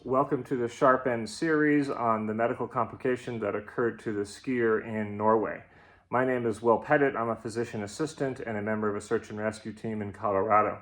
Welcome to the Sharp End series on the medical complication that occurred to the skier in Norway. My name is Petitt. I'm a physician assistant and a member of a search and rescue team in Colorado.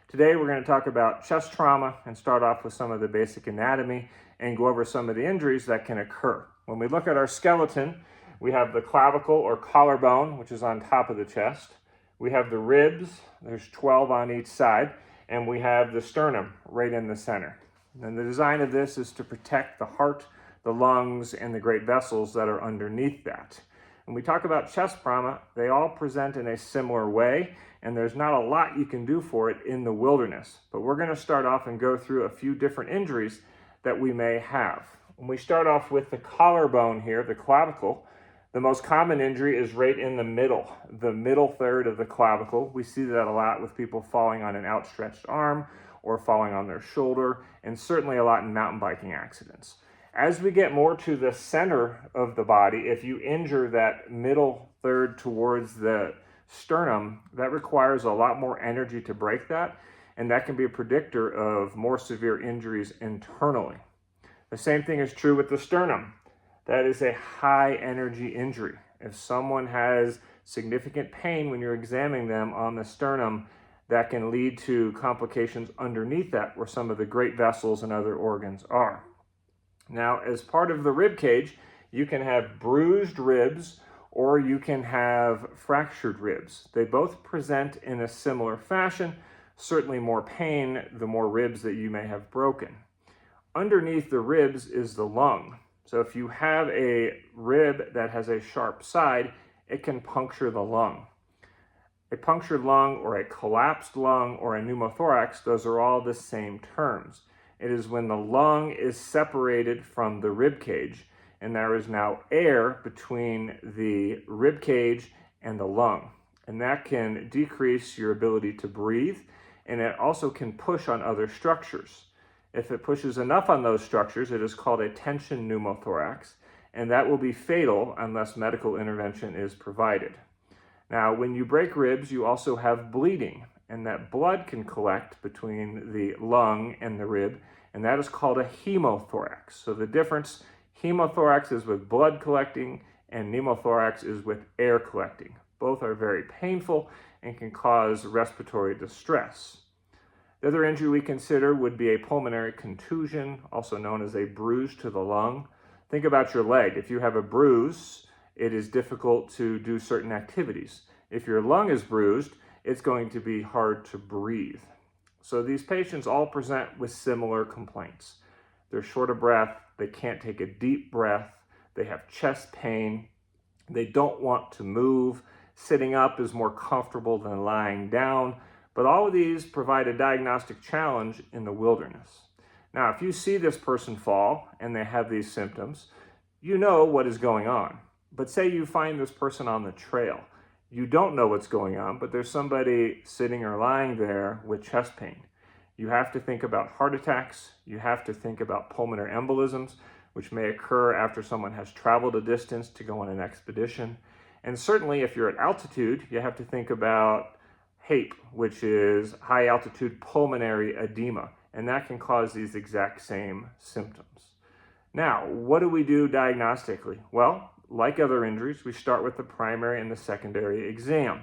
Today we're going to talk about chest trauma and start off with some of the basic anatomy and go over some of the injuries that can occur. When we look at our skeleton, we have the clavicle or collarbone, which is on top of the chest. We have the ribs, there's 12 on each side, and we have the sternum right in the center. And the design of this is to protect the heart, the lungs, and the great vessels that are underneath that. When we talk about chest trauma, they all present in a similar way, and there's not a lot you can do for it in the wilderness. But we're going to start off and go through a few different injuries that we may have. When we start off with the collarbone here, the clavicle, the most common injury is right in the middle third of the clavicle. We see that a lot with people falling on an outstretched arm or falling on their shoulder, and certainly a lot in mountain biking accidents. As we get more to the center of the body, if you injure that middle third towards the sternum, that requires a lot more energy to break that, and that can be a predictor of more severe injuries internally. The same thing is true with the sternum. That is a high energy injury. If someone has significant pain when you're examining them on the sternum, that can lead to complications underneath that where some of the great vessels and other organs are. Now, as part of the rib cage, you can have bruised ribs or you can have fractured ribs. They both present in a similar fashion. Certainly more pain, the more ribs that you may have broken. Underneath the ribs is the lung. So if you have a rib that has a sharp side, it can puncture the lung. A punctured lung or a collapsed lung or a pneumothorax, those are all the same terms. It is when the lung is separated from the rib cage and there is now air between the rib cage and the lung. And that can decrease your ability to breathe, and it also can push on other structures. If it pushes enough on those structures, it is called a tension pneumothorax, and that will be fatal unless medical intervention is provided. Now, when you break ribs, you also have bleeding, and that blood can collect between the lung and the rib, and that is called a hemothorax. So the difference, hemothorax is with blood collecting, and pneumothorax is with air collecting. Both are very painful and can cause respiratory distress. The other injury we consider would be a pulmonary contusion, also known as a bruise to the lung. Think about your leg. If you have a bruise, it is difficult to do certain activities. If your lung is bruised, it's going to be hard to breathe. So these patients all present with similar complaints. They're short of breath, they can't take a deep breath, they have chest pain, they don't want to move. Sitting up is more comfortable than lying down. But all of these provide a diagnostic challenge in the wilderness. Now, if you see this person fall and they have these symptoms, you know what is going on. But say you find this person on the trail. You don't know what's going on, but there's somebody sitting or lying there with chest pain. You have to think about heart attacks. You have to think about pulmonary embolisms, which may occur after someone has traveled a distance to go on an expedition. And certainly if you're at altitude, you have to think about HAPE, which is high altitude pulmonary edema, and that can cause these exact same symptoms. Now, what do we do diagnostically? Well, like other injuries, we start with the primary and the secondary exam.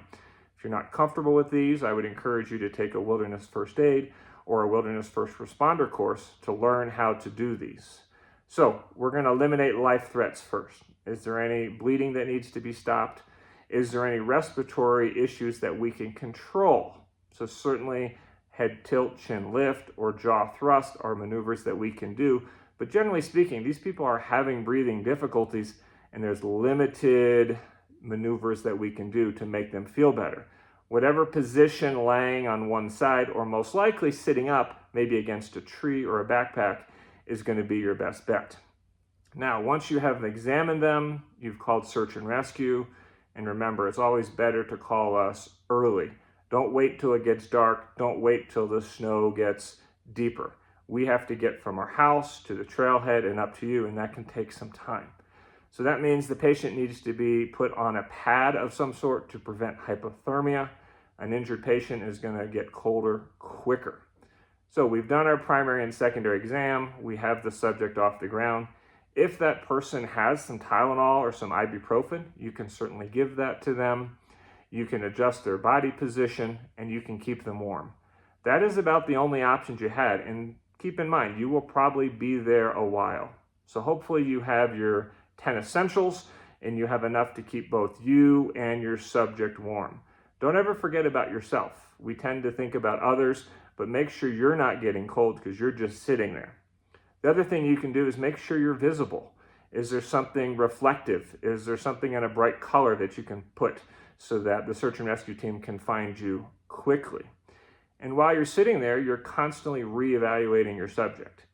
If you're not comfortable with these, I would encourage you to take a wilderness first aid or a wilderness first responder course to learn how to do these. So we're going to eliminate life threats first. Is there any bleeding that needs to be stopped? Is there any respiratory issues that we can control? So certainly head tilt, chin lift, or jaw thrust are maneuvers that we can do. But generally speaking, these people are having breathing difficulties, and there's limited maneuvers that we can do to make them feel better. Whatever position, laying on one side or most likely sitting up, maybe against a tree or a backpack, is going to be your best bet. Now, once you have examined them, you've called search and rescue. And remember, it's always better to call us early. Don't wait till it gets dark. Don't wait till the snow gets deeper. We have to get from our house to the trailhead and up to you, and that can take some time. So that means the patient needs to be put on a pad of some sort to prevent hypothermia. An injured patient is going to get colder quicker. So we've done our primary and secondary exam. We have the subject off the ground. If that person has some Tylenol or some ibuprofen, you can certainly give that to them. You can adjust their body position, and you can keep them warm. That is about the only options you had. And keep in mind, you will probably be there a while. So hopefully you have your 10 essentials and you have enough to keep both you and your subject warm. Don't ever forget about yourself. We tend to think about others, but make sure you're not getting cold because you're just sitting there. The other thing you can do is make sure you're visible. Is there something reflective? Is there something in a bright color that you can put so that the search and rescue team can find you quickly? And while you're sitting there, you're constantly reevaluating your subject.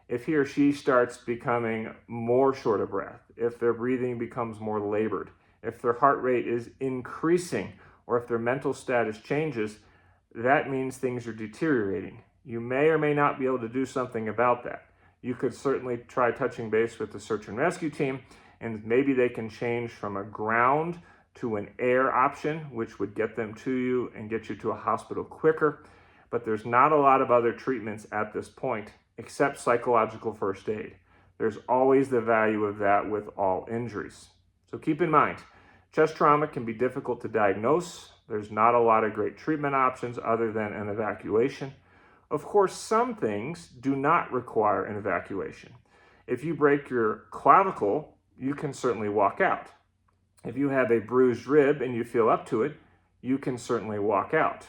If he or she starts becoming more short of breath, if their breathing becomes more labored, if their heart rate is increasing, or if their mental status changes, that means things are deteriorating. You may or may not be able to do something about that. You could certainly try touching base with the search and rescue team, and maybe they can change from a ground to an air option, which would get them to you and get you to a hospital quicker. But there's not a lot of other treatments at this point except psychological first aid. There's always the value of that with all injuries. So keep in mind, chest trauma can be difficult to diagnose. There's not a lot of great treatment options other than an evacuation. Of course, some things do not require an evacuation. If you break your clavicle, you can certainly walk out. If you have a bruised rib and you feel up to it, you can certainly walk out.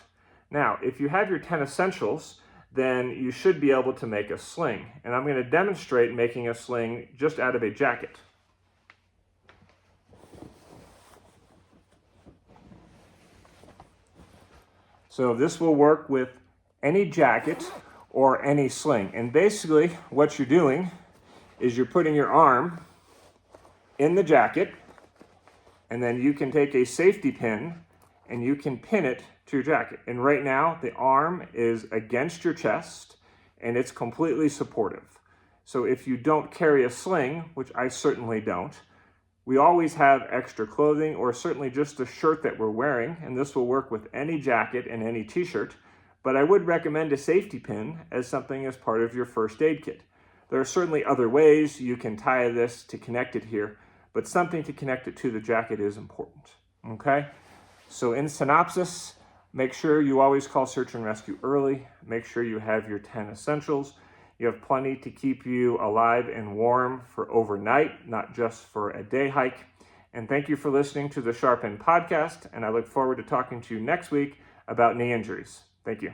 Now, if you have your 10 essentials, then you should be able to make a sling. And I'm going to demonstrate making a sling just out of a jacket. So this will work with any jacket or any sling. And basically what you're doing is you're putting your arm in the jacket, and then you can take a safety pin and you can pin it to your jacket. And right now the arm is against your chest and it's completely supportive. So if you don't carry a sling, which I certainly don't, we always have extra clothing or certainly just a shirt that we're wearing, and this will work with any jacket and any t-shirt, but I would recommend a safety pin as something as part of your first aid kit. There are certainly other ways you can tie this to connect it here, but something to connect it to the jacket is important, okay? So in synopsis, make sure you always call search and rescue early. Make sure you have your 10 essentials. You have plenty to keep you alive and warm for overnight, not just for a day hike. And thank you for listening to the Sharpen podcast, and I look forward to talking to you next week about knee injuries. Thank you.